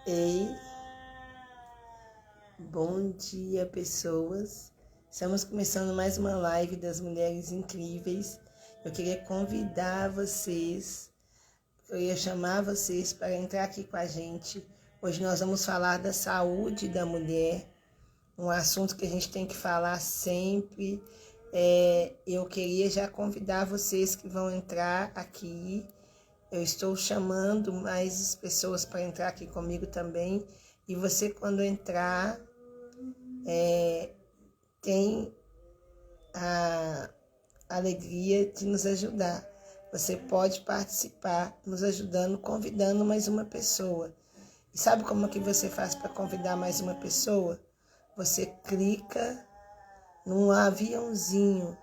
Ei, bom dia, pessoas. Estamos começando mais uma live das Mulheres Incríveis. Eu queria convidar vocês, eu ia chamar vocês para entrar aqui com a gente. Hoje nós vamos falar da saúde da mulher, um assunto que a gente tem que falar sempre. Eu queria já convidar vocês que vão entrar aqui. Eu estou chamando mais pessoas para entrar aqui comigo também. E você, quando entrar, tem a alegria de nos ajudar. Você pode participar nos ajudando, convidando mais uma pessoa. E sabe como é que você faz para convidar mais uma pessoa? Você clica num aviãozinho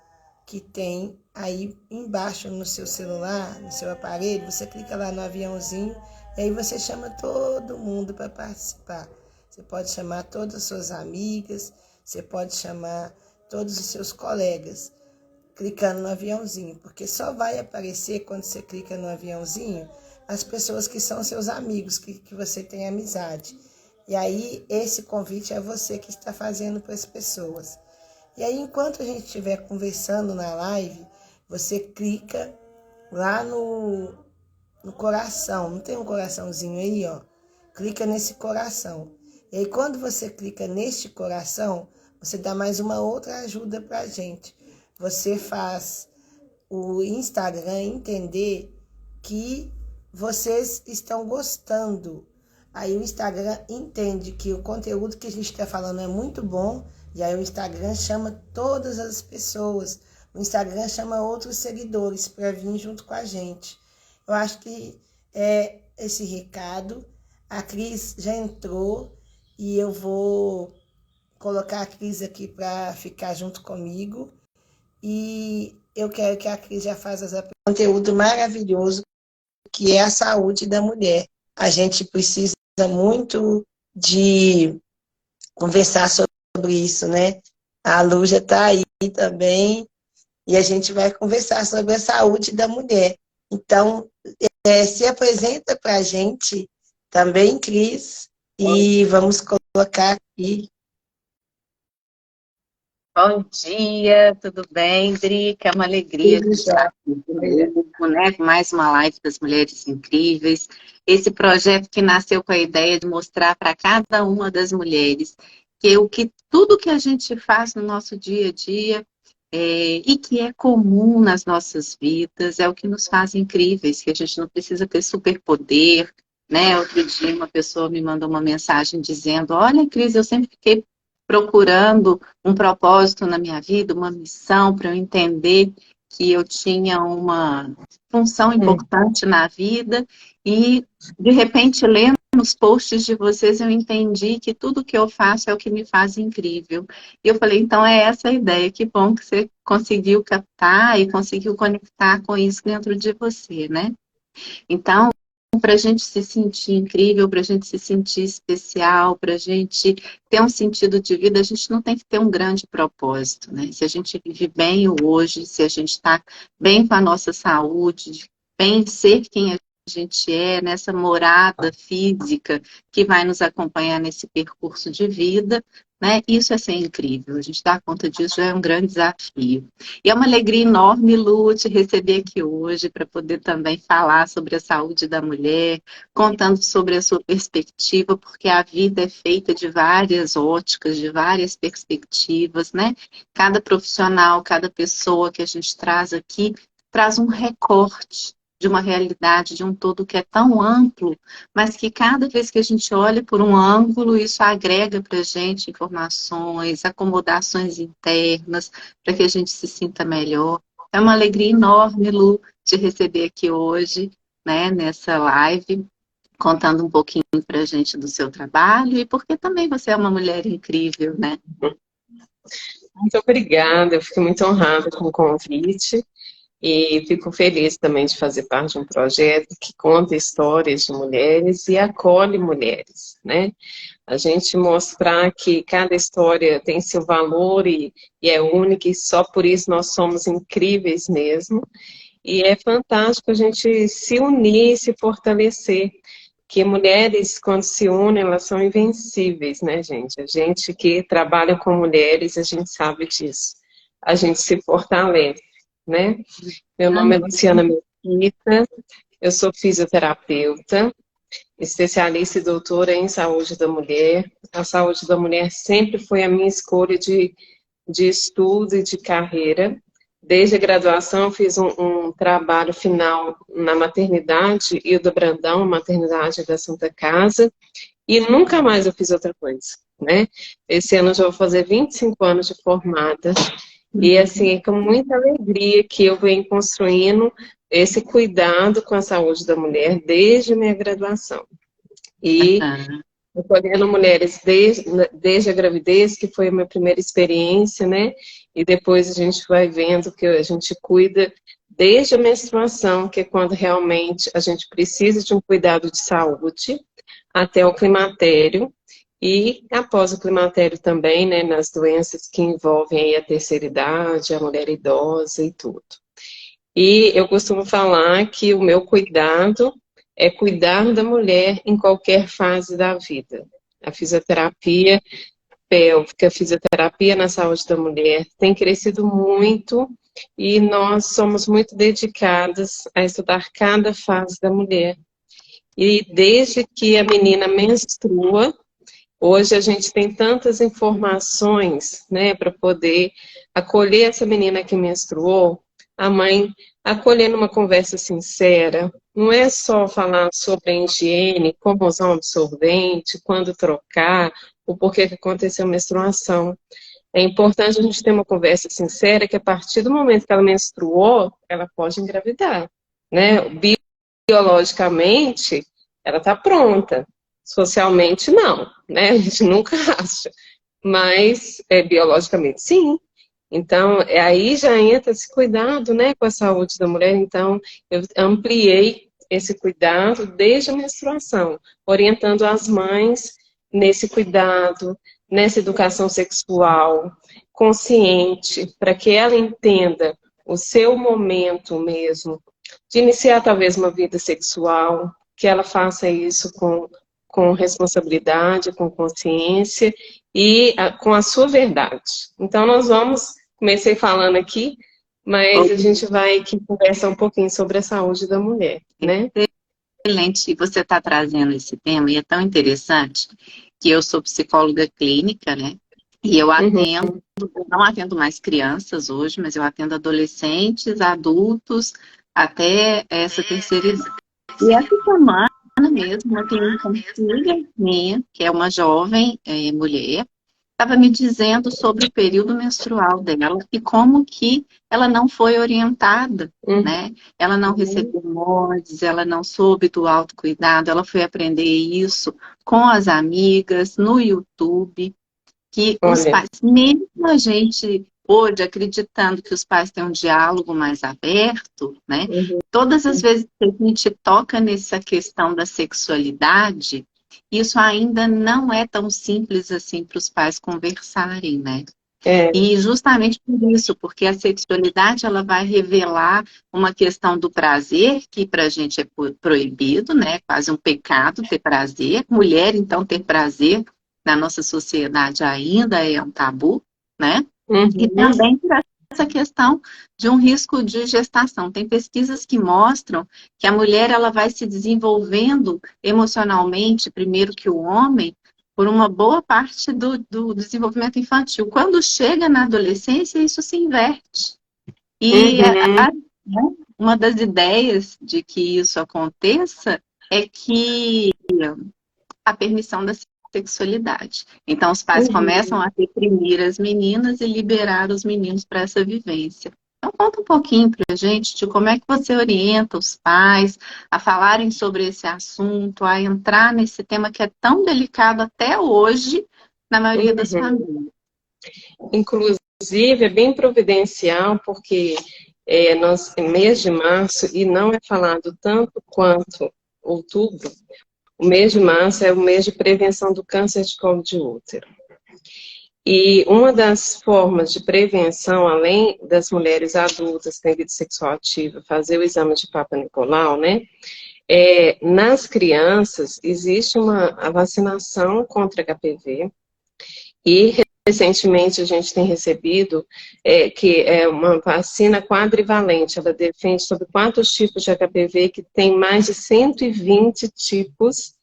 que tem aí embaixo no seu celular, no seu aparelho, você clica lá no aviãozinho e aí você chama todo mundo para participar. Você pode chamar todas as suas amigas, você pode chamar todos os seus colegas, clicando no aviãozinho, porque só vai aparecer quando você clica no aviãozinho as pessoas que são seus amigos, que você tem amizade. E aí esse convite é você que está fazendo para as pessoas. E aí, enquanto a gente estiver conversando na live, você clica lá no coração. Não tem um coraçãozinho aí, ó? Clica nesse coração. E aí, quando você clica neste coração, você dá mais uma outra ajuda pra gente. Você faz o Instagram entender que vocês estão gostando. Aí o Instagram entende que o conteúdo que a gente está falando é muito bom, e aí o Instagram chama todas as pessoas. O Instagram chama outros seguidores para vir junto com a gente. Eu acho que é esse recado. A Cris já entrou e eu vou colocar a Cris aqui para ficar junto comigo. E eu quero que a Cris já faça um conteúdo maravilhoso, que é a saúde da mulher. A gente precisa muito de conversar sobre isso, né? A Lu já está aí também, e a gente vai conversar sobre a saúde da mulher. Então, se apresenta para a gente também, Cris, e vamos colocar aqui. Bom dia, tudo bem, Drica? É uma alegria estar aqui comigo, né? Mais uma live das Mulheres Incríveis. Esse projeto que nasceu com a ideia de mostrar para cada uma das mulheres que tudo que a gente faz no nosso dia a dia e que é comum nas nossas vidas é o que nos faz incríveis, que a gente não precisa ter superpoder, né? Outro dia uma pessoa me mandou uma mensagem dizendo: Olha, Cris, eu sempre fiquei procurando um propósito na minha vida, uma missão para eu entender que eu tinha uma função importante na vida e, de repente, lendo os posts de vocês, eu entendi que tudo que eu faço é o que me faz incrível. E eu falei, então é essa a ideia, que bom que você conseguiu captar e conseguiu conectar com isso dentro de você, né? Então, para a gente se sentir incrível, para a gente se sentir especial, para a gente ter um sentido de vida, a gente não tem que ter um grande propósito, né? Se a gente vive bem o hoje, se a gente está bem com a nossa saúde, bem ser quem a gente é, nessa morada física que vai nos acompanhar nesse percurso de vida, né? Isso é ser incrível. A gente dar conta disso já é um grande desafio. E é uma alegria enorme, Lu, te receber aqui hoje para poder também falar sobre a saúde da mulher, contando sobre a sua perspectiva, porque a vida é feita de várias óticas, de várias perspectivas, né? Cada profissional, cada pessoa que a gente traz aqui traz um recorte de uma realidade, de um todo que é tão amplo, mas que cada vez que a gente olha por um ângulo, isso agrega para a gente informações, acomodações internas, para que a gente se sinta melhor. É uma alegria enorme, Lu, te receber aqui hoje, né, nessa live, contando um pouquinho para a gente do seu trabalho e porque também você é uma mulher incrível, né? Muito obrigada, eu fico muito honrada com o convite e fico feliz também de fazer parte de um projeto que conta histórias de mulheres e acolhe mulheres, né? A gente mostrar que cada história tem seu valor e é única e só por isso nós somos incríveis mesmo. E é fantástico a gente se unir, se fortalecer. que mulheres, quando se unem, elas são invencíveis, né, gente? A gente que trabalha com mulheres, a gente sabe disso. A gente se fortalece, né? Meu nome é Luciana Mesquita, eu sou fisioterapeuta, especialista e doutora em saúde da mulher. A saúde da mulher sempre foi a minha escolha de estudo e de carreira. Desde a graduação, eu fiz um trabalho final na maternidade Hilda Brandão, maternidade da Santa Casa, e nunca mais eu fiz outra coisa, né? Esse ano eu já vou fazer 25 anos de formada, e assim, é com muita alegria que eu venho construindo esse cuidado com a saúde da mulher desde a minha graduação. E acolhendo mulheres desde a gravidez, que foi a minha primeira experiência, né? E depois a gente vai vendo que a gente cuida desde a menstruação, que é quando realmente a gente precisa de um cuidado de saúde, até o climatério, e após o climatério também, né? Nas doenças que envolvem aí a terceira idade, a mulher idosa e tudo. E eu costumo falar que o meu cuidado é cuidar da mulher em qualquer fase da vida. A fisioterapia pélvica, a fisioterapia na saúde da mulher tem crescido muito e nós somos muito dedicadas a estudar cada fase da mulher. E desde que a menina menstrua, hoje a gente tem tantas informações, né, para poder acolher essa menina que menstruou, a mãe acolher numa conversa sincera. Não é só falar sobre a higiene, como usar um absorvente, quando trocar, o porquê que aconteceu a menstruação. É importante a gente ter uma conversa sincera, que a partir do momento que ela menstruou, ela pode engravidar, né? Biologicamente, ela está pronta. Socialmente, não, né? A gente nunca acha. Mas, biologicamente, sim. Então, aí já entra esse cuidado, né, com a saúde da mulher. Então, eu ampliei esse cuidado desde a menstruação, orientando as mães nesse cuidado, nessa educação sexual consciente, para que ela entenda o seu momento mesmo de iniciar talvez uma vida sexual, que ela faça isso com responsabilidade, com consciência e com a sua verdade. Então, nós vamos, comecei falando aqui, mas a gente vai aqui conversar um pouquinho sobre a saúde da mulher, né? Excelente, e você está trazendo esse tema, e é tão interessante, que eu sou psicóloga clínica, né? E eu atendo, não atendo mais crianças hoje, mas eu atendo adolescentes, adultos, até essa terceira idade. E essa semana mesmo, eu tenho uma filha minha, que é uma jovem mulher, estava me dizendo sobre o período menstrual dela e como que ela não foi orientada, né? Ela não recebeu mods, ela não soube do autocuidado, ela foi aprender isso com as amigas, no YouTube, que os pais, mesmo a gente hoje acreditando que os pais têm um diálogo mais aberto, né? Todas as vezes que a gente toca nessa questão da sexualidade, isso ainda não é tão simples assim para os pais conversarem, né? E justamente por isso, porque a sexualidade ela vai revelar uma questão do prazer, que para a gente é proibido, né? Quase um pecado ter prazer. Mulher, então, ter prazer na nossa sociedade ainda é um tabu, né? E também por essa questão de um risco de gestação. Tem pesquisas que mostram que a mulher ela vai se desenvolvendo emocionalmente primeiro que o homem por uma boa parte do desenvolvimento infantil. Quando chega na adolescência, isso se inverte. E uma das ideias de que isso aconteça é que a permissão da sexualidade. Então, os pais começam a reprimir as meninas e liberar os meninos para essa vivência. Então, conta um pouquinho para a gente de como é que você orienta os pais a falarem sobre esse assunto, a entrar nesse tema que é tão delicado até hoje na maioria das famílias. Inclusive, é bem providencial, porque nós, em mês de março, e não é falado tanto quanto outubro, o mês de março é o mês de prevenção do câncer de colo de útero. E uma das formas de prevenção, além das mulheres adultas que têm vida sexual ativa, fazer o exame de Papa Nicolau, né? nas crianças existe a vacinação contra HPV e recentemente a gente tem recebido que é uma vacina quadrivalente, ela defende sobre 4 tipos de HPV que tem mais de 120 tipos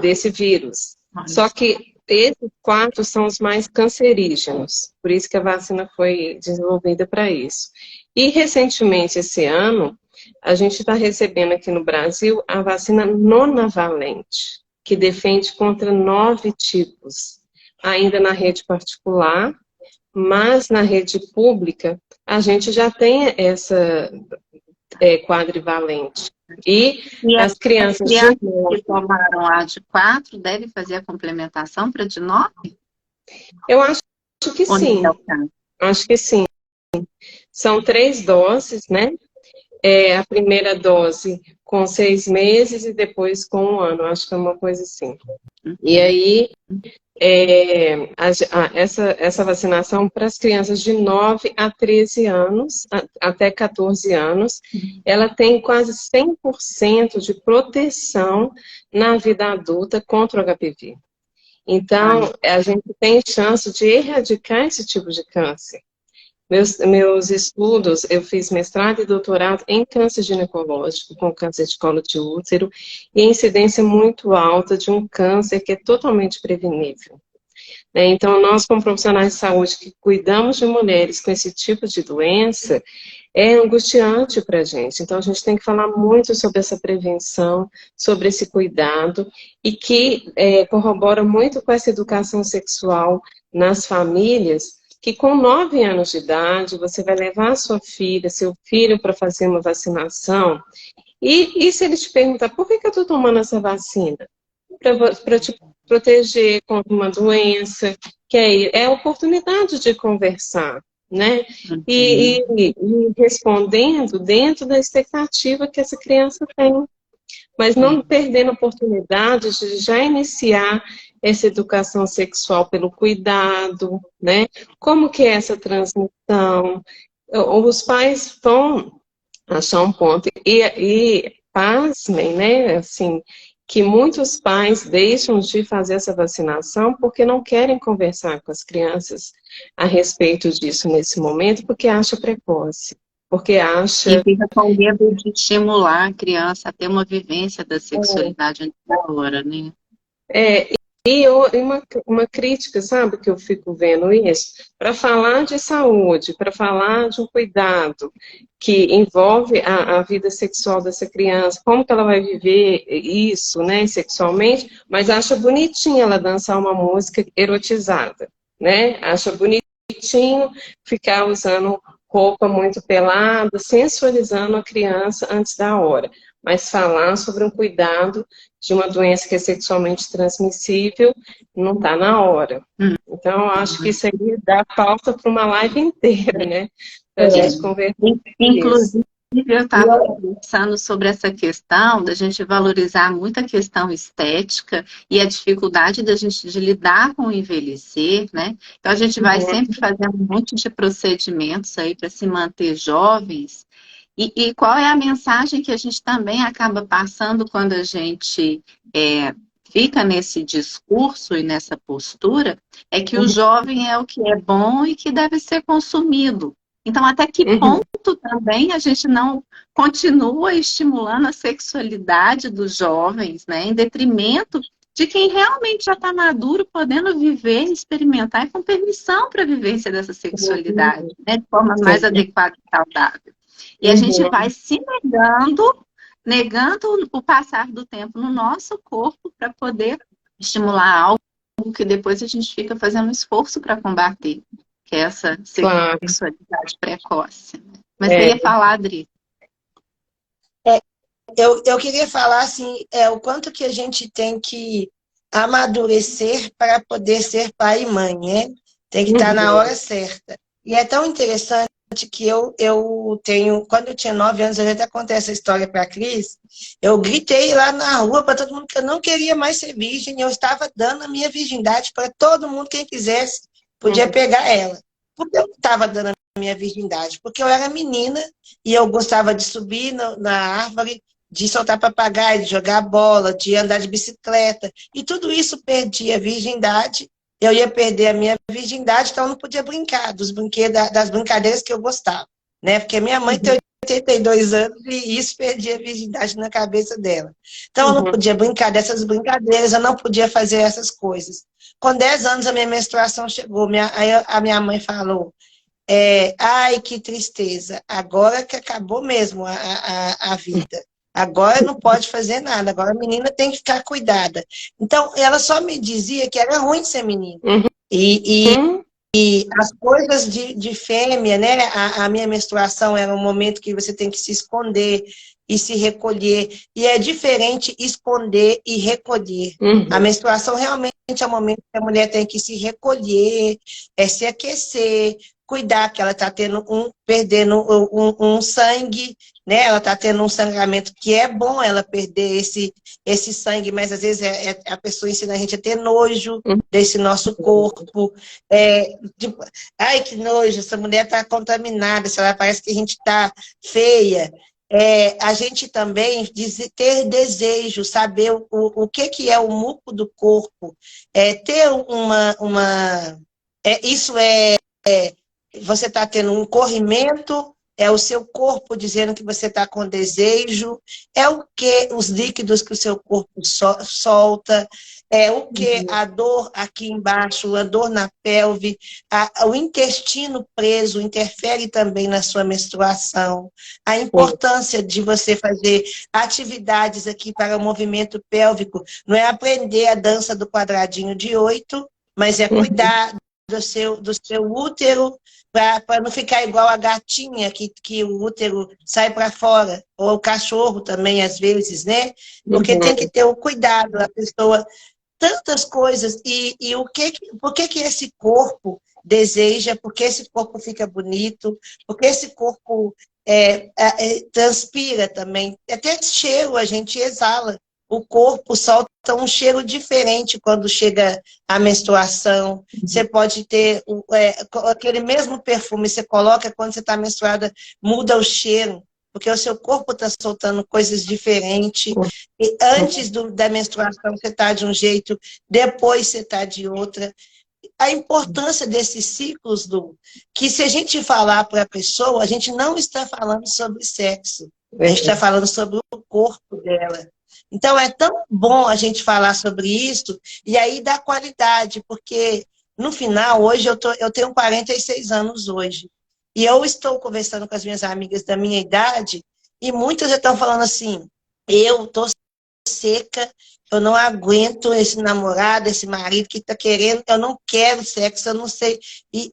desse vírus. Só que esses 4 são os mais cancerígenos, por isso que a vacina foi desenvolvida para isso. E recentemente, esse ano, a gente está recebendo aqui no Brasil a vacina nonavalente, que defende contra 9 tipos, ainda na rede particular, mas na rede pública a gente já tem essa quadrivalente. E as crianças que tomaram a de 4 devem fazer a complementação para de 9? Eu acho que sim. Acho que sim. São 3 doses, né? A primeira dose com 6 meses e depois com 1 ano. Acho que é uma coisa assim. E aí, essa vacinação para as crianças de 9 a 13 anos, até 14 anos, ela tem quase 100% de proteção na vida adulta contra o HPV. Então, a gente tem chance de erradicar esse tipo de câncer. Meus estudos, eu fiz mestrado e doutorado em câncer ginecológico, com câncer de colo de útero, e a incidência muito alta de um câncer que é totalmente prevenível. Então, nós, como profissionais de saúde que cuidamos de mulheres com esse tipo de doença, é angustiante para a gente. Então, a gente tem que falar muito sobre essa prevenção, sobre esse cuidado, e que corrobora muito com essa educação sexual nas famílias, que com 9 anos de idade, você vai levar sua filha, seu filho para fazer uma vacinação, e se ele te perguntar, por que eu estou tomando essa vacina? Para te proteger contra uma doença, que é a oportunidade de conversar, né? E respondendo dentro da expectativa que essa criança tem. Mas não perdendo a oportunidade de já iniciar essa educação sexual pelo cuidado, né? Como que é essa transmissão? Os pais vão achar um ponto. E pasmem, né? Assim, que muitos pais deixam de fazer essa vacinação porque não querem conversar com as crianças a respeito disso nesse momento, porque acha precoce. Porque acha... E fica com medo de estimular a criança a ter uma vivência da sexualidade antes da hora, né? E uma crítica, sabe, que eu fico vendo isso, para falar de saúde, para falar de um cuidado que envolve a vida sexual dessa criança, como que ela vai viver isso, né, sexualmente, mas acha bonitinho ela dançar uma música erotizada, né, acha bonitinho ficar usando roupa muito pelada, sensualizando a criança antes da hora, mas falar sobre um cuidado de uma doença que é sexualmente transmissível, não está na hora. Então, eu acho que isso aí dá pauta para uma live inteira, né? Para a gente conversar. Inclusive, eu estava pensando sobre essa questão da gente valorizar muito a questão estética e a dificuldade da gente de lidar com o envelhecer, né? Então, a gente vai sempre fazendo um monte de procedimentos aí para se manter jovens. E qual é a mensagem que a gente também acaba passando quando a gente fica nesse discurso e nessa postura? É que o jovem é o que é bom e que deve ser consumido. Então, até que ponto também a gente não continua estimulando a sexualidade dos jovens, né, em detrimento de quem realmente já está maduro, podendo viver, experimentar e com permissão para a vivência dessa sexualidade, né, de forma mais adequada e saudável. E a gente vai se negando o passar do tempo no nosso corpo para poder estimular algo que depois a gente fica fazendo um esforço para combater, que é essa sexualidade precoce. Mas você ia falar, Adri? Eu queria falar assim, o quanto que a gente tem que amadurecer para poder ser pai e mãe, né? Tem que estar na hora certa. E é tão interessante que eu tenho, quando eu tinha 9 anos, eu já até contei essa história para a Cris, eu gritei lá na rua para todo mundo que eu não queria mais ser virgem, eu estava dando a minha virgindade para todo mundo, quem quisesse, podia pegar ela. Por que eu estava dando a minha virgindade? Porque eu era menina e eu gostava de subir na árvore de soltar papagaio, de jogar bola, de andar de bicicleta. E tudo isso perdia a virgindade. Eu ia perder a minha virgindade, então eu não podia brincar dos brinquedos, das brincadeiras que eu gostava, né? Porque minha mãe tem 82 anos e isso perdia a virgindade na cabeça dela. Então eu não podia brincar dessas brincadeiras, eu não podia fazer essas coisas. Com 10 anos a minha menstruação chegou, aí a minha mãe falou, ai, que tristeza, agora que acabou mesmo a vida. Agora não pode fazer nada, agora a menina tem que ficar cuidada. Então, ela só me dizia que era ruim ser menina. E as coisas de fêmea, né? A minha menstruação era um momento que você tem que se esconder e se recolher. E é diferente esconder e recolher. A menstruação realmente é um momento que a mulher tem que se recolher, se aquecer, cuidar que ela está perdendo um sangue, né? Ela está tendo um sangramento que é bom ela perder esse sangue, mas às vezes a pessoa ensina a gente a ter nojo desse nosso corpo. Tipo, ai, que nojo, essa mulher está contaminada, parece que a gente está feia. A gente também ter desejo, saber o que é o muco do corpo, ter isso você está tendo um corrimento, é o seu corpo dizendo que você está com desejo, é o que os líquidos que o seu corpo solta, é o que a dor aqui embaixo, a dor na pelve, o intestino preso interfere também na sua menstruação, a importância de você fazer atividades aqui para o movimento pélvico, não é aprender a dança do quadradinho de 8, mas é cuidar do seu útero, para não ficar igual a gatinha, que o útero sai para fora, ou o cachorro também, às vezes, né? Porque tem que ter o cuidado, a pessoa, tantas coisas, por que esse corpo deseja, por que esse corpo fica bonito, por que esse corpo transpira também, até cheiro a gente exala, o corpo solta um cheiro diferente quando chega a menstruação. Você pode ter aquele mesmo perfume, você coloca quando você está menstruada, muda o cheiro, porque o seu corpo está soltando coisas diferentes. E antes da menstruação você está de um jeito, depois você está de outra. A importância desses ciclos, que se a gente falar para a pessoa, a gente não está falando sobre sexo, a gente está falando sobre o corpo dela. Então, é tão bom a gente falar sobre isso e aí dá qualidade, porque no final, hoje, eu tenho 46 anos hoje, e eu estou conversando com as minhas amigas da minha idade e muitas já estão falando assim, eu estou seca, eu não aguento esse namorado, esse marido que está querendo, eu não quero sexo, eu não sei. E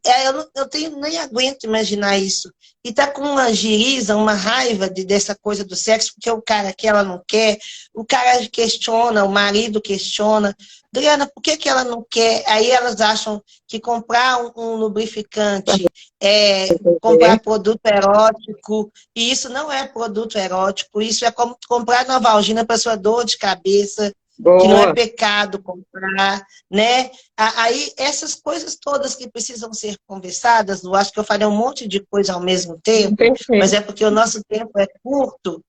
nem aguento imaginar isso. E está com uma giriza, uma raiva dessa coisa do sexo, porque o cara que ela não quer, o cara questiona, o marido questiona. Adriana, por que ela não quer? Aí elas acham que comprar um lubrificante comprar produto erótico, e isso não é produto erótico, isso é como comprar Novalgina para sua dor de cabeça, que não é pecado comprar, né? Aí, essas coisas todas que precisam ser conversadas, eu acho que eu falei um monte de coisa ao mesmo tempo, mas é porque o nosso tempo é curto.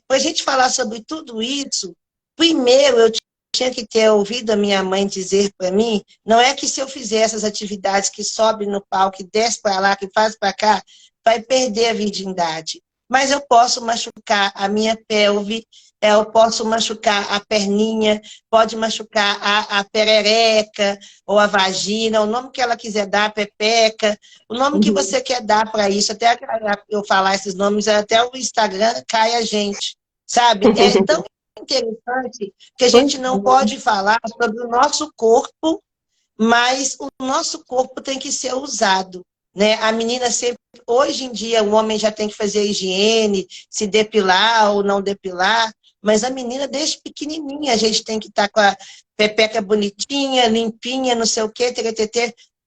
Para a gente falar sobre tudo isso, primeiro eu tinha que ter ouvido a minha mãe dizer para mim, não é que se eu fizer essas atividades que sobe no palco, que desce para lá, que faz para cá, vai perder a virgindade. Mas eu posso machucar a minha pelve, eu posso machucar a perninha, pode machucar a perereca, ou a vagina, o nome que ela quiser dar, pepeca, o nome que você quer dar para isso, até eu falar esses nomes, até o Instagram cai a gente, sabe? É tão interessante que a gente não pode falar sobre o nosso corpo, mas o nosso corpo tem que ser usado, né? A menina sempre, hoje em dia, o homem já tem que fazer higiene, se depilar ou não depilar, mas a menina, desde pequenininha, a gente tem que estar com a pepeca bonitinha, limpinha, não sei o quê,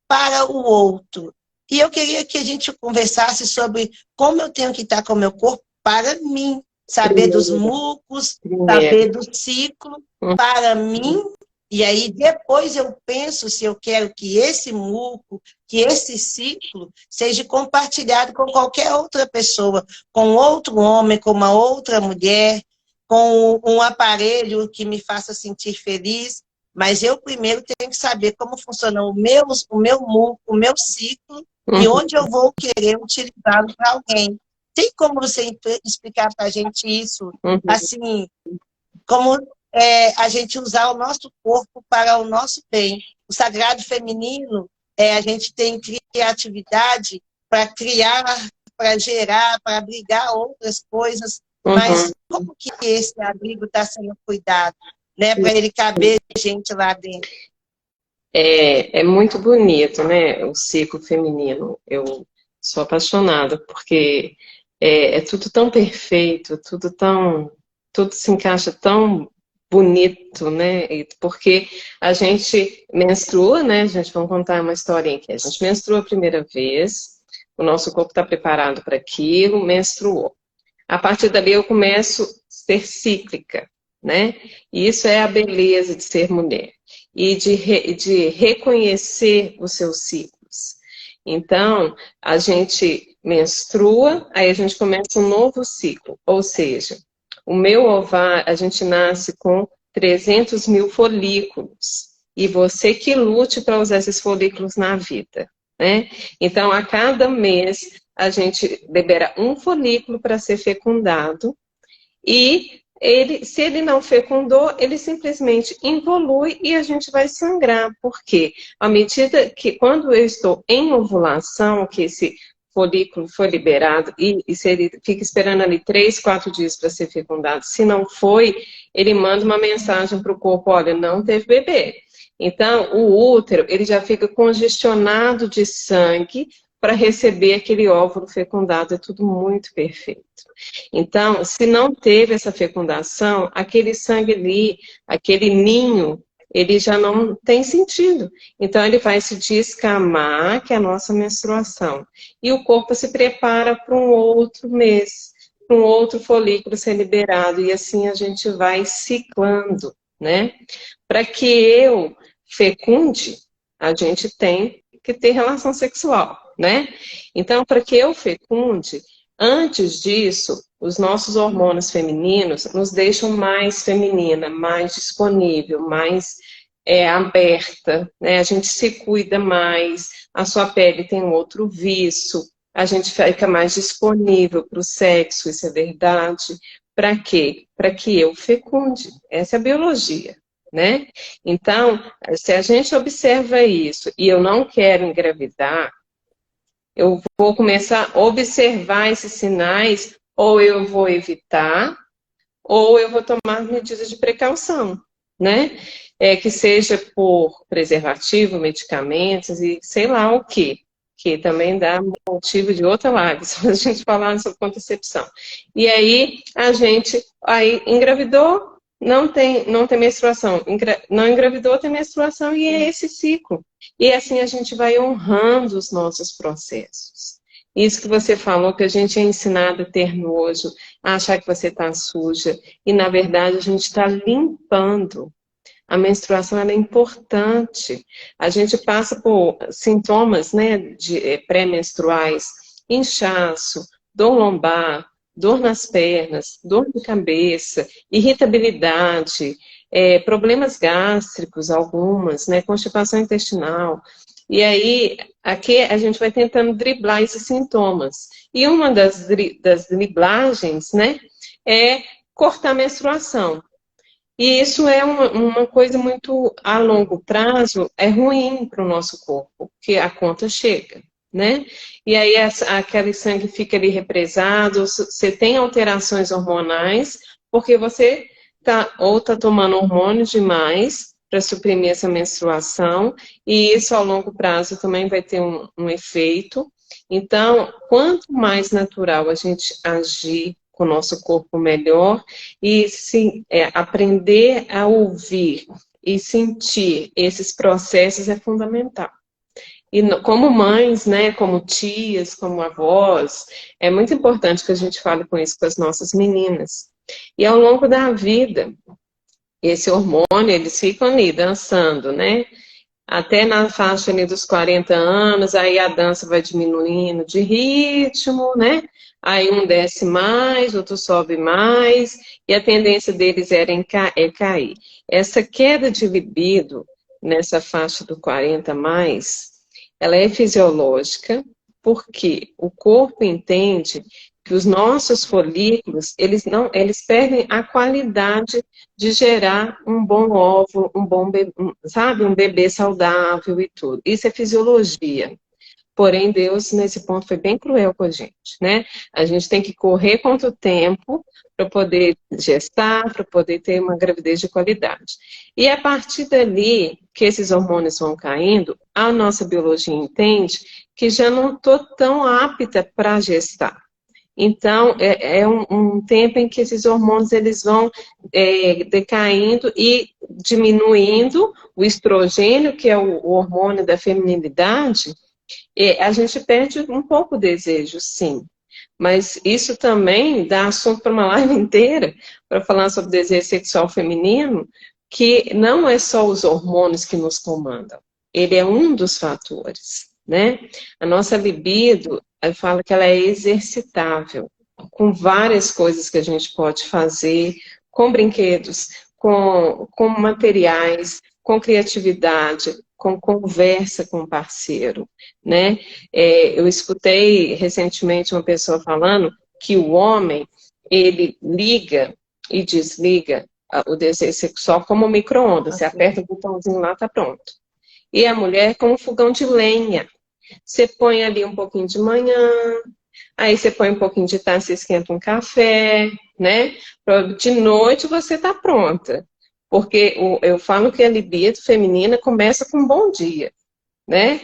para o outro. E eu queria que a gente conversasse sobre como eu tenho que estar com o meu corpo para mim, saber dos mucos, saber do ciclo, para mim, e aí depois eu penso se eu quero que esse muco, que esse ciclo seja compartilhado com qualquer outra pessoa, com outro homem, com uma outra mulher, com um aparelho que me faça sentir feliz, mas eu primeiro tenho que saber como funciona o meu ciclo e onde eu vou querer utilizá-lo para alguém. Tem como você explicar para a gente isso? Assim, como a gente usar o nosso corpo para o nosso bem. O sagrado feminino, a gente tem criatividade para criar, para gerar, para abrigar outras coisas, mas como que esse abrigo está sendo cuidado, né, para ele caber gente lá dentro? É muito bonito, né, o ciclo feminino. Eu sou apaixonada, porque é tudo tão perfeito, tudo se encaixa tão bonito, né, porque a gente menstrua, né, a gente vai contar uma historinha aqui, a gente menstrua a primeira vez, o nosso corpo está preparado para aquilo, menstruou. A partir dali eu começo a ser cíclica, né, e isso é a beleza de ser mulher. E de reconhecer os seus ciclos. Então, a gente menstrua, aí a gente começa um novo ciclo. Ou seja, o meu ovário, a gente nasce com 300 mil folículos. E você que lute para usar esses folículos na vida, né? Então, a cada mês, a gente libera um folículo para ser fecundado. E se ele não fecundou, ele simplesmente involui e a gente vai sangrar. Por quê? À medida que, quando eu estou em ovulação, que esse folículo foi liberado, e se ele fica esperando ali 3, 4 dias para ser fecundado, se não foi, ele manda uma mensagem para o corpo, olha, não teve bebê. Então, o útero, ele já fica congestionado de sangue para receber aquele óvulo fecundado, é tudo muito perfeito. Então, se não teve essa fecundação, aquele sangue ali, aquele ninho, ele já não tem sentido. Então, ele vai se descamar, que é a nossa menstruação. E o corpo se prepara para um outro mês, para um outro folículo ser liberado. E assim a gente vai ciclando, né? Para que eu fecunde, a gente tem que ter relação sexual, né? Então, para que eu fecunde, antes disso, os nossos hormônios femininos nos deixam mais feminina, mais disponível, mais aberta, né? A gente se cuida mais, a sua pele tem um outro viço, a gente fica mais disponível para o sexo, isso é verdade. Para quê? Para que eu fecunde. Essa é a biologia, né? Então, se a gente observa isso e eu não quero engravidar, eu vou começar a observar esses sinais, ou eu vou evitar, ou eu vou tomar medidas de precaução, né? Que seja por preservativo, medicamentos e sei lá o quê, que também dá motivo de outra live, se a gente falar sobre contracepção. E aí, a gente engravidou, não tem menstruação, não engravidou, tem menstruação, e é esse ciclo. E assim a gente vai honrando os nossos processos. Isso que você falou, que a gente é ensinado a ter nojo, a achar que você está suja, e na verdade a gente está limpando. A menstruação ela é importante. A gente passa por sintomas, né, pré-menstruais, inchaço, dor lombar, dor nas pernas, dor de cabeça, irritabilidade, problemas gástricos, algumas, né, constipação intestinal. E aí, aqui a gente vai tentando driblar esses sintomas. E uma das driblagens, né, é cortar a menstruação. E isso é uma coisa muito, a longo prazo, é ruim para o nosso corpo, porque a conta chega, né? E aí aquele sangue fica ali represado, você tem alterações hormonais, porque você está tomando hormônios demais para suprimir essa menstruação, e isso ao longo prazo também vai ter um efeito. Então, quanto mais natural a gente agir com o nosso corpo melhor, e aprender a ouvir e sentir esses processos é fundamental. E como mães, né, como tias, como avós, é muito importante que a gente fale com isso com as nossas meninas. E ao longo da vida, esse hormônio, eles ficam ali dançando, né? até na faixa ali dos 40 anos, aí a dança vai diminuindo de ritmo, né? Aí um desce mais, outro sobe mais, e a tendência deles é cair. Essa queda de libido nessa faixa do 40 mais, ela é fisiológica, porque o corpo entende que os nossos folículos, eles perdem a qualidade de gerar um bom óvulo, um bom bebê, sabe, um bebê saudável e tudo. Isso é fisiologia. Porém, Deus, nesse ponto, foi bem cruel com a gente, né? A gente tem que correr contra o tempo para poder gestar, para poder ter uma gravidez de qualidade. E a partir dali, que esses hormônios vão caindo, a nossa biologia entende que já não estou tão apta para gestar. Então, é um tempo em que esses hormônios eles vão decaindo e diminuindo o estrogênio, que é o hormônio da feminilidade, a gente perde um pouco o desejo, sim. Mas isso também dá assunto para uma live inteira, para falar sobre desejo sexual feminino, que não é só os hormônios que nos comandam. Ele é um dos fatores, né? A nossa libido, eu falo que ela é exercitável, com várias coisas que a gente pode fazer, com brinquedos, com materiais, com criatividade, com conversa com o parceiro, né? Eu escutei recentemente uma pessoa falando que o homem, ele liga e desliga o desejo sexual como um micro-ondas. Você aperta o botãozinho lá, tá pronto. E a mulher como um fogão de lenha. Você põe ali um pouquinho de manhã, aí você põe um pouquinho de tarde, você esquenta um café, né? De noite você tá pronta. Porque eu falo que a libido feminina começa com um bom dia, né?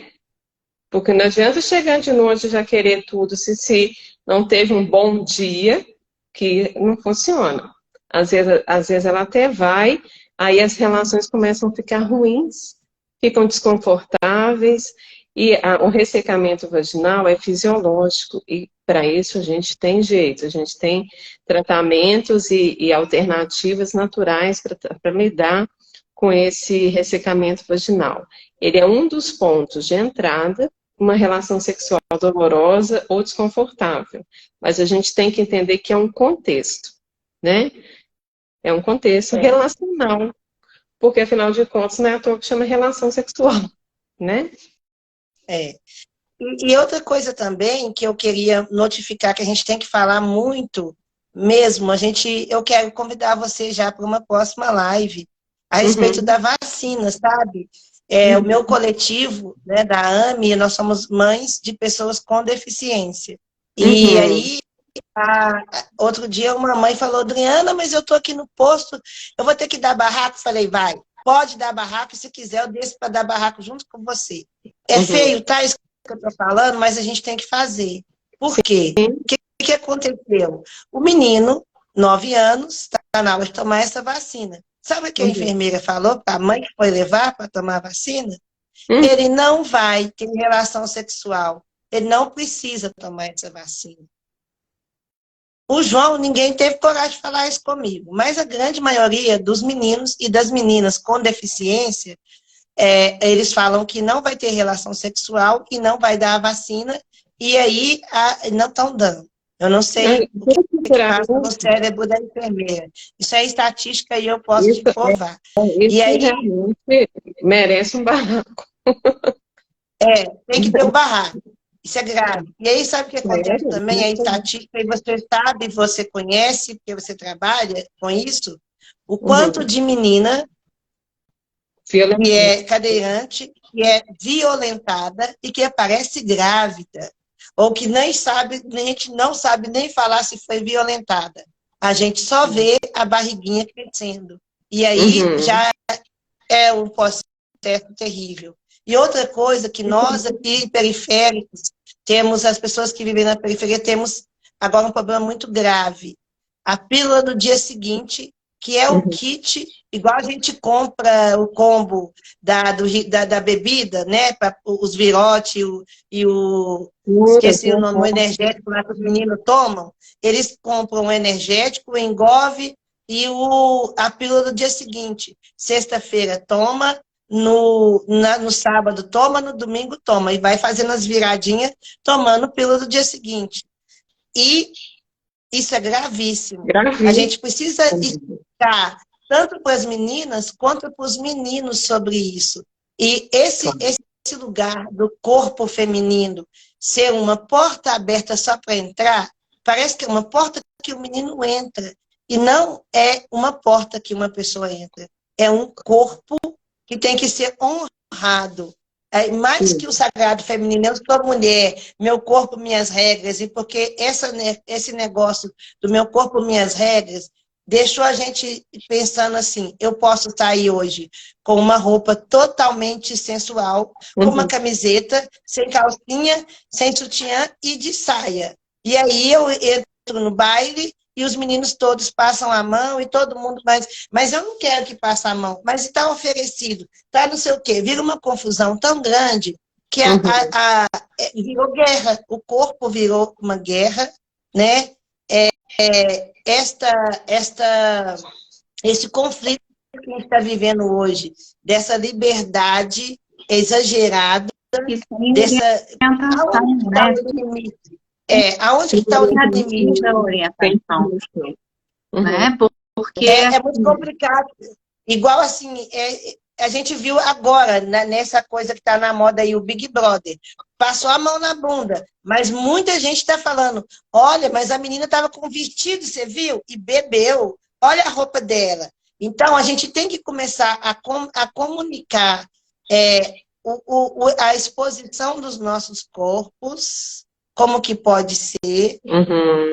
Porque não adianta chegar de noite e já querer tudo se não teve um bom dia, que não funciona. Às vezes ela até vai, aí as relações começam a ficar ruins, ficam desconfortáveis, e o ressecamento vaginal é fisiológico, e para isso a gente tem jeito, a gente tem tratamentos e alternativas naturais para lidar com esse ressecamento vaginal. Ele é um dos pontos de entrada, uma relação sexual dolorosa ou desconfortável, mas a gente tem que entender que é um contexto, né? É um contexto relacional, porque afinal de contas não é à toa que chama relação sexual, né? E outra coisa também que eu queria notificar, que a gente tem que falar muito mesmo, eu quero convidar você já para uma próxima live a respeito da vacina, sabe? O meu coletivo, né, da AME, nós somos mães de pessoas com deficiência. E aí, outro dia uma mãe falou, Adriana, mas eu tô aqui no posto, eu vou ter que dar barraco? Falei, vai, pode dar barraco, se quiser eu desço para dar barraco junto com você. É feio, tá? Isso que eu tô falando, mas a gente tem que fazer. Por quê? O que aconteceu? O menino, 9 anos, está na hora de tomar essa vacina. Sabe o que a enfermeira falou para a mãe que foi levar para tomar a vacina? Ele não vai ter relação sexual. Ele não precisa tomar essa vacina. O João, ninguém teve coragem de falar isso comigo, mas a grande maioria dos meninos e das meninas com deficiência, eles falam que não vai ter relação sexual e não vai dar a vacina, e aí não estão dando. Eu não sei o que passa no cérebro da enfermeira. Isso é estatística e eu posso te provar. Isso e aí, realmente merece um barraco. Tem que ter um barraco. Isso é grave. E aí, sabe o que acontece também? A estatística, e você sabe, você conhece, porque você trabalha com isso, o quanto de menina que é cadeirante, que é violentada e que aparece grávida, ou que nem sabe, a gente não sabe nem falar se foi violentada. A gente só vê a barriguinha crescendo. E aí já é um processo terrível. E outra coisa que nós aqui, periféricos, temos, as pessoas que vivem na periferia, temos agora um problema muito grave. A pílula do dia seguinte, que é o kit, igual a gente compra o combo da bebida, né? Para os virote esqueci o nome, o energético lá que os meninos tomam. Eles compram o energético, o Engove e a pílula do dia seguinte. Sexta-feira toma, no sábado toma, no domingo toma, e vai fazendo as viradinhas, tomando pílula do dia seguinte. E isso é gravíssimo. A gente precisa explicar tanto para as meninas quanto para os meninos sobre isso. E esse lugar do corpo feminino ser uma porta aberta só para entrar, parece que é uma porta que o menino entra. E não é uma porta que uma pessoa entra. É um corpo que tem que ser honrado. É, mais que o sagrado feminino, eu sou mulher, meu corpo, minhas regras, e porque esse negócio do meu corpo, minhas regras, deixou a gente pensando assim, eu posso sair hoje com uma roupa totalmente sensual, com uma camiseta, sem calcinha, sem sutiã e de saia. E aí eu entro no baile e os meninos todos passam a mão e todo mundo, mas eu não quero que passe a mão, mas está oferecido, está não sei o quê. Vira uma confusão tão grande que virou guerra, o corpo virou uma guerra, né? Esse conflito que a gente está vivendo hoje, dessa liberdade exagerada, dessa... Aonde está o limite? Aonde está o limite da orientação? Né? Porque é muito complicado. Igual assim, a gente viu agora, nessa coisa que está na moda aí, o Big Brother. Passou a mão na bunda, mas muita gente está falando, olha, mas a menina estava com vestido, você viu? E bebeu. Olha a roupa dela. Então, a gente tem que começar a comunicar a exposição dos nossos corpos, como que pode ser,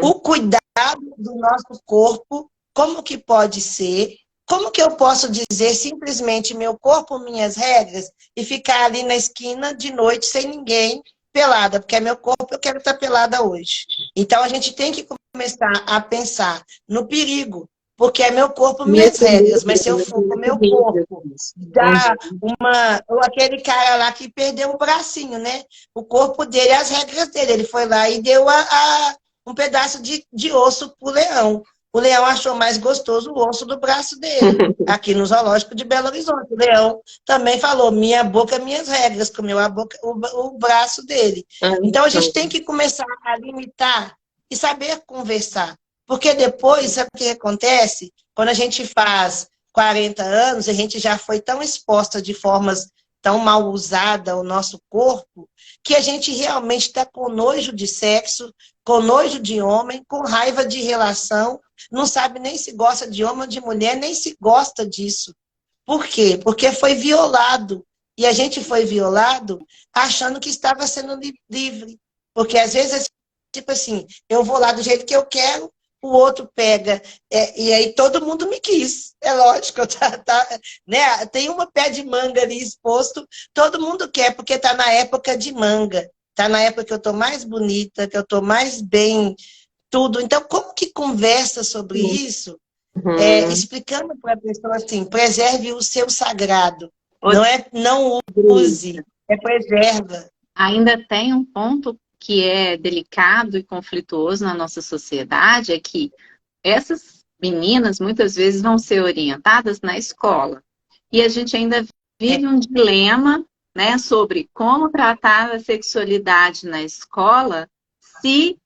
o cuidado do nosso corpo, como que pode ser, como que eu posso dizer simplesmente meu corpo, minhas regras, e ficar ali na esquina de noite sem ninguém pelada, porque é meu corpo, eu quero estar pelada hoje. Então, a gente tem que começar a pensar no perigo, porque é meu corpo, minhas regras, mas se eu for com o meu corpo, dá ou aquele cara lá que perdeu o bracinho, né? O corpo dele, as regras dele, ele foi lá e deu um pedaço de osso pro leão. O leão achou mais gostoso o osso do braço dele, aqui no zoológico de Belo Horizonte. O leão também falou, minha boca, minhas regras, comeu o braço dele. Então, a gente tem que começar a limitar e saber conversar. Porque depois, sabe o que acontece? Quando a gente faz 40 anos, a gente já foi tão exposta de formas tão mal usada o nosso corpo, que a gente realmente está com nojo de sexo, com nojo de homem, com raiva de relação, não sabe nem se gosta de homem ou de mulher, nem se gosta disso. Por quê? Porque foi violado. E a gente foi violado achando que estava sendo livre. Porque às vezes é tipo assim, eu vou lá do jeito que eu quero, o outro pega, e aí todo mundo me quis. É lógico, né? Tem uma pé de manga ali exposto, todo mundo quer, porque está na época de manga. Está na época que eu estou mais bonita, que eu estou mais bem, tudo. Então, como que conversa sobre isso? Explicando para a pessoa assim, preserve o seu sagrado. Não use, preserva. Ainda tem um ponto que é delicado e conflituoso na nossa sociedade, é que essas meninas muitas vezes vão ser orientadas na escola. E a gente ainda vive um dilema, né, sobre como tratar a sexualidade na escola, se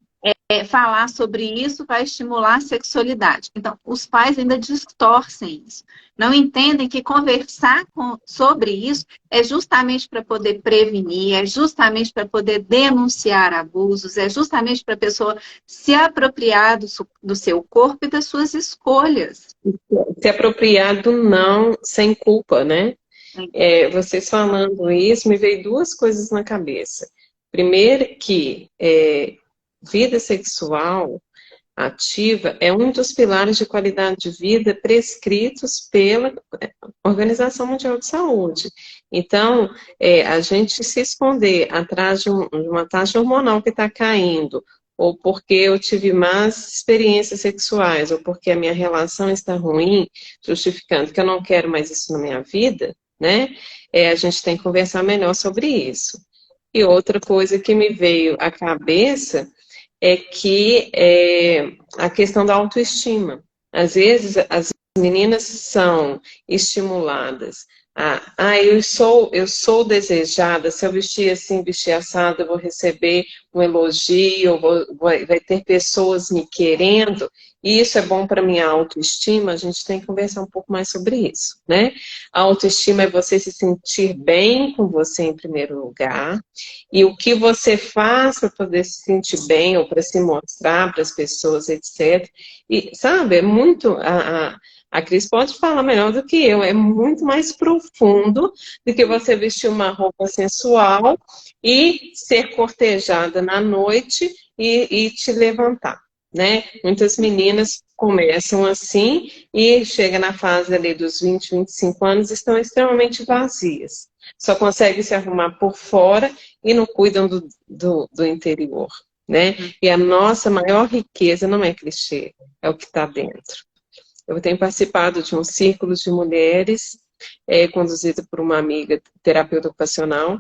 falar sobre isso vai estimular a sexualidade. Então, os pais ainda distorcem isso. Não entendem que conversar sobre isso é justamente para poder prevenir, é justamente para poder denunciar abusos, é justamente para a pessoa se apropriar do seu corpo e das suas escolhas. Se apropriar do não sem culpa, né? Vocês falando isso, me veio duas coisas na cabeça. Primeiro que vida sexual ativa é um dos pilares de qualidade de vida prescritos pela Organização Mundial de Saúde. Então, a gente se esconder atrás de uma taxa hormonal que está caindo, ou porque eu tive más experiências sexuais, ou porque a minha relação está ruim, justificando que eu não quero mais isso na minha vida, né? A gente tem que conversar melhor sobre isso. E outra coisa que me veio à cabeça é que a questão da autoestima. Às vezes, as meninas são estimuladas eu sou desejada, se eu vestir assim, vestir assado, eu vou receber um elogio, vai ter pessoas me querendo, e isso é bom para minha autoestima, a gente tem que conversar um pouco mais sobre isso, né? A autoestima é você se sentir bem com você em primeiro lugar, e o que você faz para poder se sentir bem, ou para se mostrar para as pessoas, etc. E, sabe, é muito... A Cris pode falar melhor do que eu, é muito mais profundo do que você vestir uma roupa sensual e ser cortejada na noite e te levantar, né? Muitas meninas começam assim e chegam na fase ali dos 20, 25 anos e estão extremamente vazias. Só conseguem se arrumar por fora e não cuidam do interior, né? E a nossa maior riqueza não é clichê, é o que está dentro. Eu tenho participado de um círculo de mulheres, conduzido por uma amiga terapeuta ocupacional,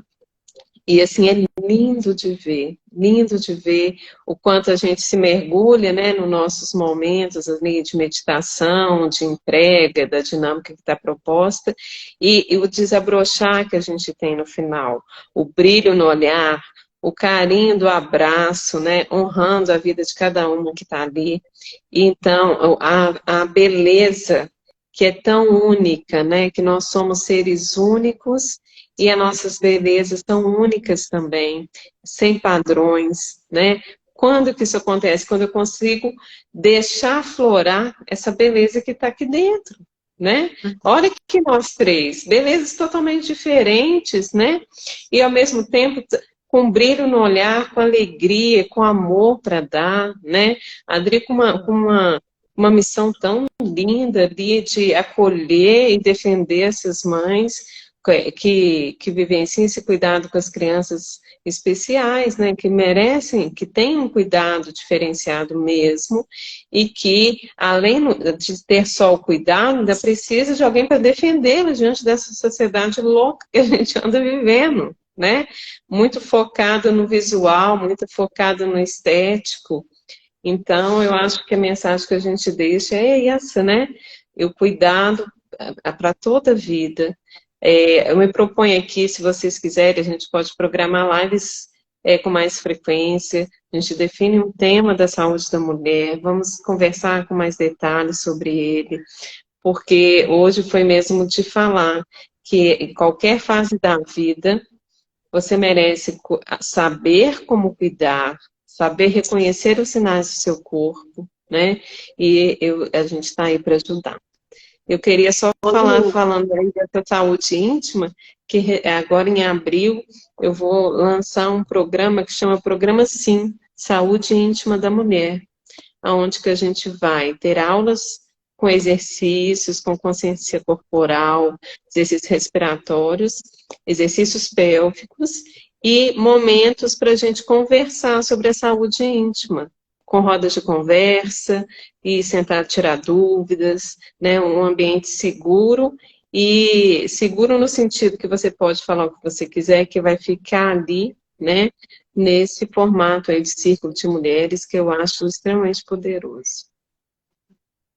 e assim, é lindo de ver o quanto a gente se mergulha, né, nos nossos momentos ali de meditação, de entrega, da dinâmica que está proposta, e o desabrochar que a gente tem no final, o brilho no olhar, o carinho do abraço, né, honrando a vida de cada uma que está ali. E então, a beleza que é tão única, né, que nós somos seres únicos e as nossas belezas são únicas também, sem padrões, né? Quando que isso acontece? Quando eu consigo deixar aflorar essa beleza que está aqui dentro, né? Olha que nós três, belezas totalmente diferentes, né? E ao mesmo tempo com brilho no olhar, com alegria, com amor para dar, né? A Adri com uma missão tão linda ali de acolher e defender essas mães que vivenciam esse cuidado com as crianças especiais, né, que merecem, que têm um cuidado diferenciado mesmo, e que, além de ter só o cuidado, ainda precisa de alguém para defendê-la diante dessa sociedade louca que a gente anda vivendo, né? Muito focada no visual, muito focada no estético. Então, eu acho que a mensagem que a gente deixa é essa, né? O cuidado para toda a vida. Eu me proponho aqui, se vocês quiserem, a gente pode programar lives com mais frequência, a gente define um tema da saúde da mulher, vamos conversar com mais detalhes sobre ele, porque hoje foi mesmo de falar que em qualquer fase da vida, você merece saber como cuidar, saber reconhecer os sinais do seu corpo, né? E a gente está aí para ajudar. Eu queria só falando aí dessa saúde íntima, que agora em abril eu vou lançar um programa que chama Programa Sim, Saúde Íntima da Mulher, onde que a gente vai ter aulas com exercícios, com consciência corporal, exercícios respiratórios, exercícios pélvicos e momentos para a gente conversar sobre a saúde íntima, com rodas de conversa e sentar tirar dúvidas, né, um ambiente seguro, e seguro no sentido que você pode falar o que você quiser, que vai ficar ali, né, nesse formato aí de círculo de mulheres, que eu acho extremamente poderoso.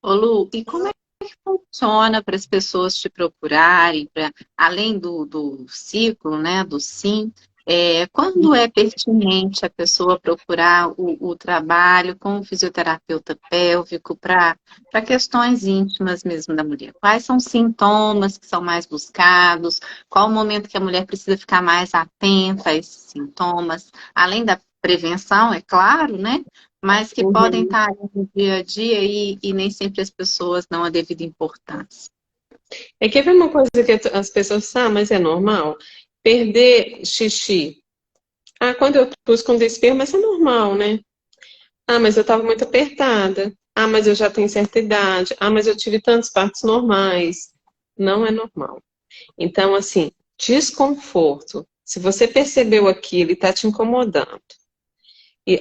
Ô Lu, e como é que funciona para as pessoas te procurarem, além do ciclo, né, do SIM, quando é pertinente a pessoa procurar o trabalho com o fisioterapeuta pélvico para questões íntimas mesmo da mulher? Quais são os sintomas que são mais buscados? Qual o momento que a mulher precisa ficar mais atenta a esses sintomas? Além da prevenção, é claro, né? Mas que podem estar no dia a dia e nem sempre as pessoas dão a devida importância. É que é uma coisa que as pessoas sabem, mas é normal. Perder xixi. Quando eu pus com desespero, mas é normal, né? Mas eu estava muito apertada. Mas eu já tenho certa idade. Mas eu tive tantos partos normais. Não é normal. Então, assim, desconforto. Se você percebeu aquilo e está te incomodando,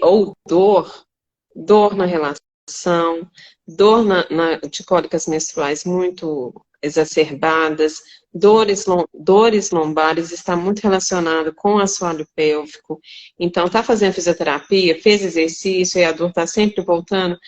ou dor na relação, dor de cólicas menstruais muito exacerbadas, dores lombares, está muito relacionado com o assoalho pélvico. Então, está fazendo fisioterapia, fez exercício e a dor está sempre voltando,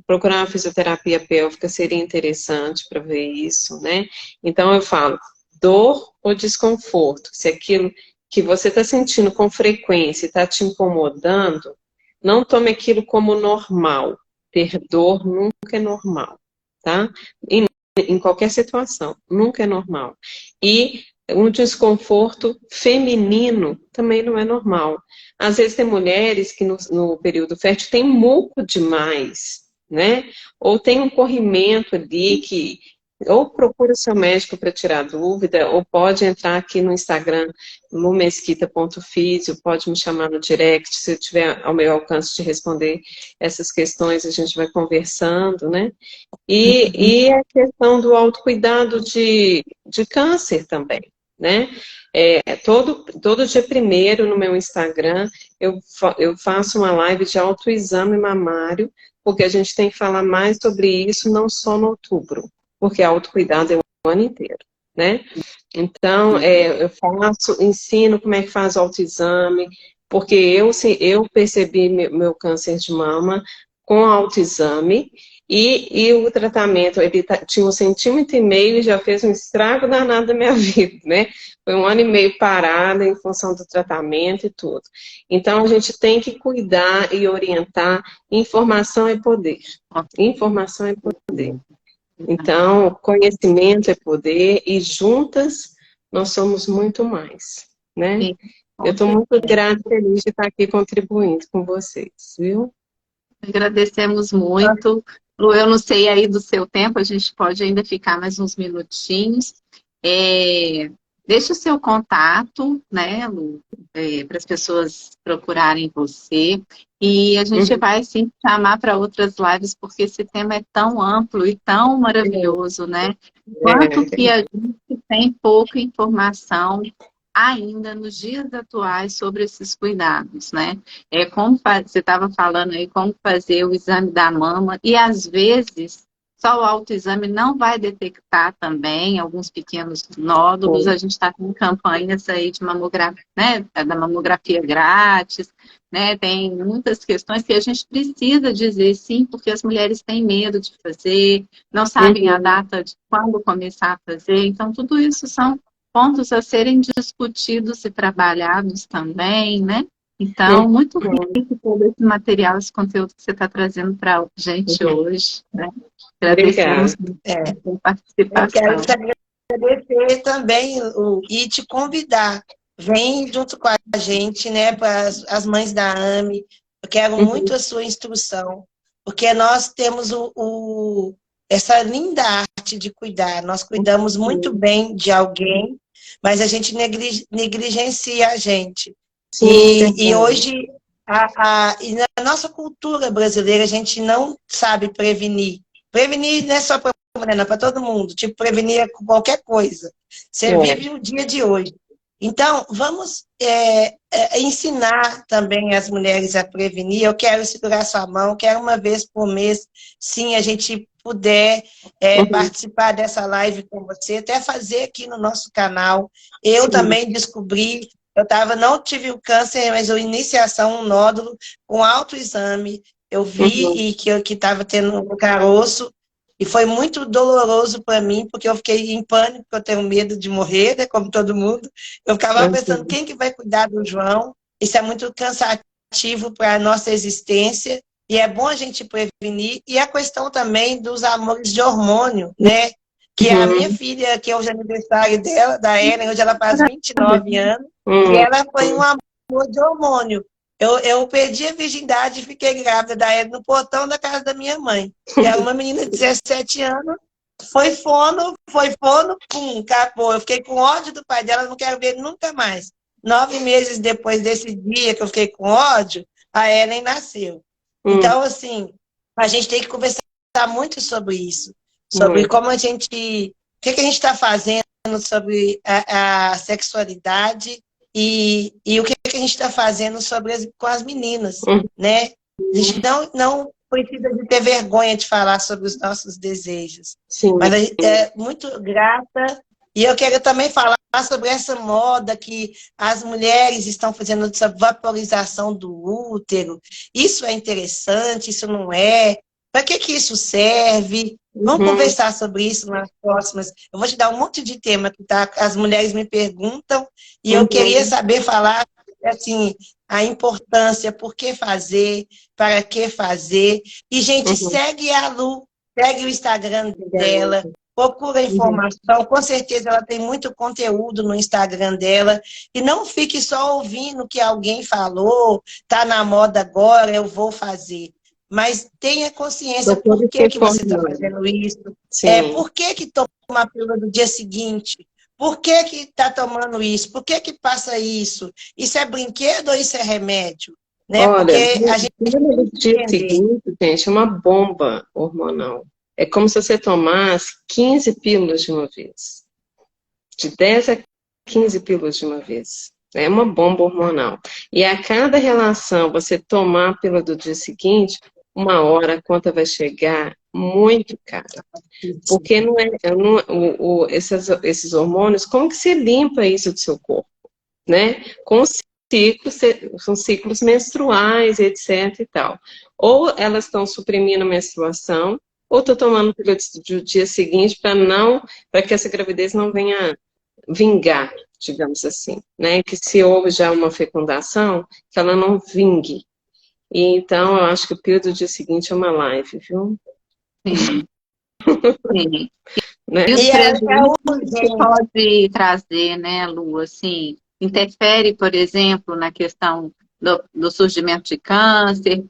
procurar uma fisioterapia pélvica seria interessante para ver isso, né? Então, eu falo, dor ou desconforto, se aquilo que você está sentindo com frequência está te incomodando, não tome aquilo como normal. Ter dor nunca é normal, tá? Em qualquer situação, nunca é normal. E um desconforto feminino também não é normal. Às vezes tem mulheres que no período fértil tem muco demais, né? Ou tem um corrimento ali que ou procura o seu médico para tirar dúvida, ou pode entrar aqui no Instagram, lumesquita.fisio, pode me chamar no direct, se eu tiver ao meu alcance de responder essas questões, a gente vai conversando, né? E a questão do autocuidado de câncer também, né? Todo dia 1º no meu Instagram eu faço uma live de autoexame mamário, porque a gente tem que falar mais sobre isso, não só no outubro, porque autocuidado é o ano inteiro, né? Então, eu ensino como é que faz o autoexame, porque eu percebi meu câncer de mama com autoexame, e o tratamento, ele tinha 1,5 cm e já fez um estrago danado da minha vida, né? Foi 1 ano e meio parada em função do tratamento e tudo. Então, a gente tem que cuidar e orientar. Informação é poder. Informação é poder. Então, conhecimento é poder e juntas nós somos muito mais, né? Sim, eu estou muito grata e feliz de estar aqui contribuindo com vocês, viu? agradecemos muito. Lu, eu não sei aí do seu tempo, a gente pode ainda ficar mais uns minutinhos. Deixa o seu contato, né, Lu, para as pessoas procurarem você. E a gente vai sim chamar para outras lives, porque esse tema é tão amplo e tão maravilhoso, né? Quanto que a gente tem pouca informação ainda nos dias atuais sobre esses cuidados, né? Como você estava falando aí, como fazer o exame da mama, e às vezes só o autoexame não vai detectar também alguns pequenos nódulos. A gente está com campanhas aí de mamografia, né? Da mamografia grátis, né? Tem muitas questões que a gente precisa dizer sim, porque as mulheres têm medo de fazer, não sabem a data de quando começar a fazer. Então, tudo isso são pontos a serem discutidos e trabalhados também, né? Então, muito rico todo esse material, esse conteúdo que você está trazendo para a gente hoje, né? Agradecemos a sua participação. Eu quero te agradecer também e te convidar. Vem junto com a gente, né, para as mães da AME. Eu quero muito a sua instrução, porque nós temos essa linda arte de cuidar. Nós cuidamos muito bem de alguém, mas a gente negligencia a gente. E hoje, e na nossa cultura brasileira, a gente não sabe prevenir. Prevenir não é só para a mulher, não, para todo mundo. Tipo, prevenir com qualquer coisa. Você vive o dia de hoje. Então, vamos ensinar também as mulheres a prevenir. Eu quero segurar sua mão, quero uma vez por mês, sim, a gente puder participar dessa live com você, até fazer aqui no nosso canal. Eu também descobri, não tive o câncer, mas a iniciação, um nódulo, com autoexame. Eu vi e que estava tendo um caroço, e foi muito doloroso para mim, porque eu fiquei em pânico, porque eu tenho medo de morrer, né, como todo mundo. Eu ficava pensando, quem que vai cuidar do João? Isso é muito cansativo para a nossa existência, e é bom a gente prevenir. E a questão também dos amores de hormônio, né? Que a minha filha, que é hoje é aniversário dela, da Ellen, hoje ela faz 29 anos, e ela foi um amor de hormônio. Eu perdi a virgindade e fiquei grávida da Ellen no portão da casa da minha mãe. E era uma menina de 17 anos, foi fono, pum, acabou. Eu fiquei com ódio do pai dela, não quero ver nunca mais. 9 meses depois desse dia que eu fiquei com ódio, a Ellen nasceu. Então, assim, a gente tem que conversar muito sobre isso. Sobre como a gente... O que a gente está fazendo sobre a sexualidade e o que a gente está fazendo com as meninas, né? A gente não precisa de ter vergonha de falar sobre os nossos desejos. Sim. Mas a gente é muito grata. E eu quero também falar sobre essa moda que as mulheres estão fazendo, essa vaporização do útero. Isso é interessante, isso não é? Para que isso serve? Vamos conversar sobre isso nas próximas. Eu vou te dar um monte de tema que tá, as mulheres me perguntam e eu queria saber falar assim, a importância, por que fazer, para que fazer. E, gente, segue a Lu, segue o Instagram dela, procura informação, com certeza ela tem muito conteúdo no Instagram dela, e não fique só ouvindo o que alguém falou, tá na moda agora, eu vou fazer. Mas tenha consciência por que você está fazendo isso, por que toma a pílula do dia seguinte, por que está tomando isso, por que passa isso, isso é brinquedo ou isso é remédio? Né? Olha, porque a gente no dia seguinte, gente, é uma bomba hormonal. É como se você tomasse 15 pílulas de uma vez. De 10 a 15 pílulas de uma vez. É uma bomba hormonal. E a cada relação, você tomar a pílula do dia seguinte, uma hora a conta vai chegar muito cara. Porque esses hormônios, como que você limpa isso do seu corpo? Né? Com ciclos, são ciclos menstruais, etc. e tal. Ou elas estão suprimindo a menstruação, ou estou tomando pílula do dia seguinte para que essa gravidez não venha vingar, digamos assim, né? Que se houve já uma fecundação, que ela não vingue. E então, eu acho que o pílula do dia seguinte é uma live, viu? Sim. Sim. Né? E os prejuízos que pode trazer, né, Lu, assim, interfere, por exemplo, na questão do surgimento de câncer,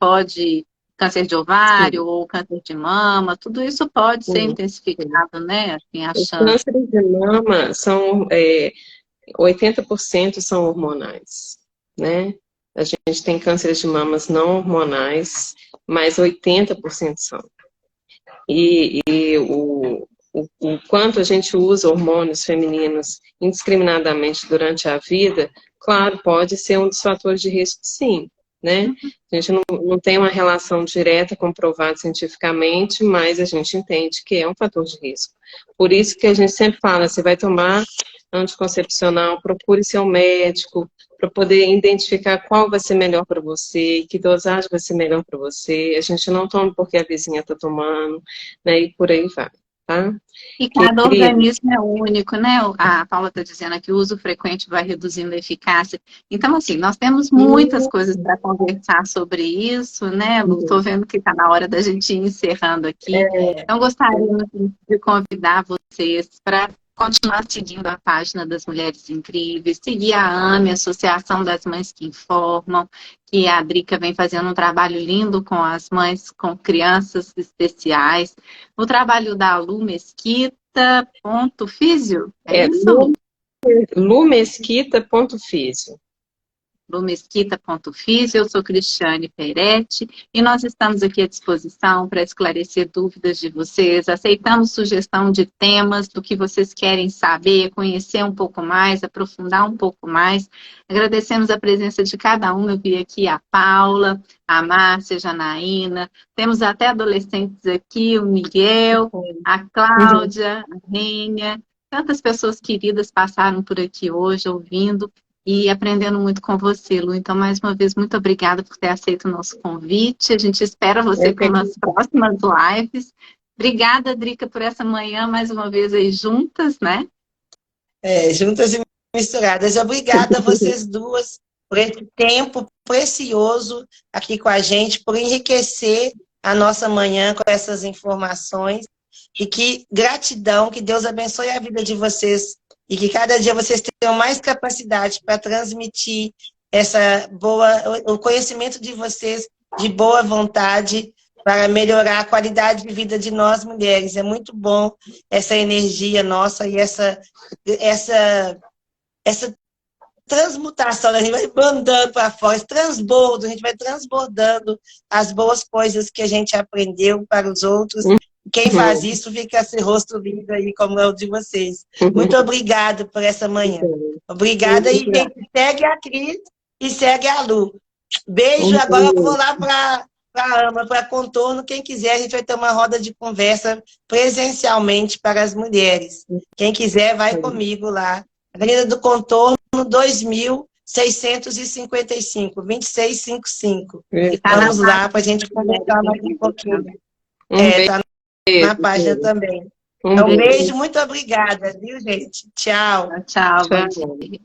câncer de ovário ou câncer de mama, tudo isso pode ser intensificado, né? Assim, Os cânceres de mama são 80% são hormonais, né? A gente tem cânceres de mamas não hormonais, mas 80% são. E o quanto a gente usa hormônios femininos indiscriminadamente durante a vida, claro, pode ser um dos fatores de risco, sim. Né? A gente não tem uma relação direta comprovada cientificamente, mas a gente entende que é um fator de risco. Por isso que a gente sempre fala, você vai tomar anticoncepcional, procure seu médico, para poder identificar qual vai ser melhor para você, que dosagem vai ser melhor para você. A gente não toma porque a vizinha está tomando, né? E por aí vai. Tá? E cada organismo é único, né? A Paula está dizendo que o uso frequente vai reduzindo a eficácia. Então, assim, nós temos muitas coisas para conversar sobre isso, né, Lu? Estou vendo que está na hora da gente ir encerrando aqui. Então, gostaria de convidar vocês para continuar seguindo a página das Mulheres Incríveis, seguir a AME, Associação das Mães que Informam, que a Drica vem fazendo um trabalho lindo com as mães, com crianças especiais. O trabalho da Lu Mesquita.físio, é isso? Lumesquita.físio. Lumesquita.físio, eu sou Cristiane Peretti e nós estamos aqui à disposição para esclarecer dúvidas de vocês, aceitamos sugestão de temas, do que vocês querem saber, conhecer um pouco mais, aprofundar um pouco mais. Agradecemos a presença de cada um, eu vi aqui a Paula, a Márcia, a Janaína, temos até adolescentes aqui, o Miguel, a Cláudia, a Rênia, tantas pessoas queridas passaram por aqui hoje ouvindo e aprendendo muito com você, Lu. Então, mais uma vez, muito obrigada por ter aceito o nosso convite. A gente espera você para nas próximas lives. Obrigada, Drica, por essa manhã, mais uma vez aí juntas, né? Juntas e misturadas. Obrigada a vocês duas por esse tempo precioso aqui com a gente, por enriquecer a nossa manhã com essas informações. E que gratidão, que Deus abençoe a vida de vocês e que cada dia vocês tenham mais capacidade para transmitir o conhecimento de vocês de boa vontade para melhorar a qualidade de vida de nós mulheres. É muito bom essa energia nossa e essa transmutação, a gente vai mandando para fora, esse transbordo, a gente vai transbordando as boas coisas que a gente aprendeu para os outros. Quem faz isso fica esse rosto lindo aí, como é o de vocês. Muito obrigada por essa manhã. Obrigada e segue a Cris e segue a Lu. Beijo, agora eu vou lá para AMA, para Contorno, quem quiser, a gente vai ter uma roda de conversa presencialmente para as mulheres. Quem quiser, vai comigo lá. Avenida do Contorno, 2655, 2655. E tá Vamos na lá para a gente conversar mais um pouquinho. Tá na página também. Um Então, um beijo. beijo, muito obrigada, viu, gente? Tchau. Tchau, Tchau. bom dia.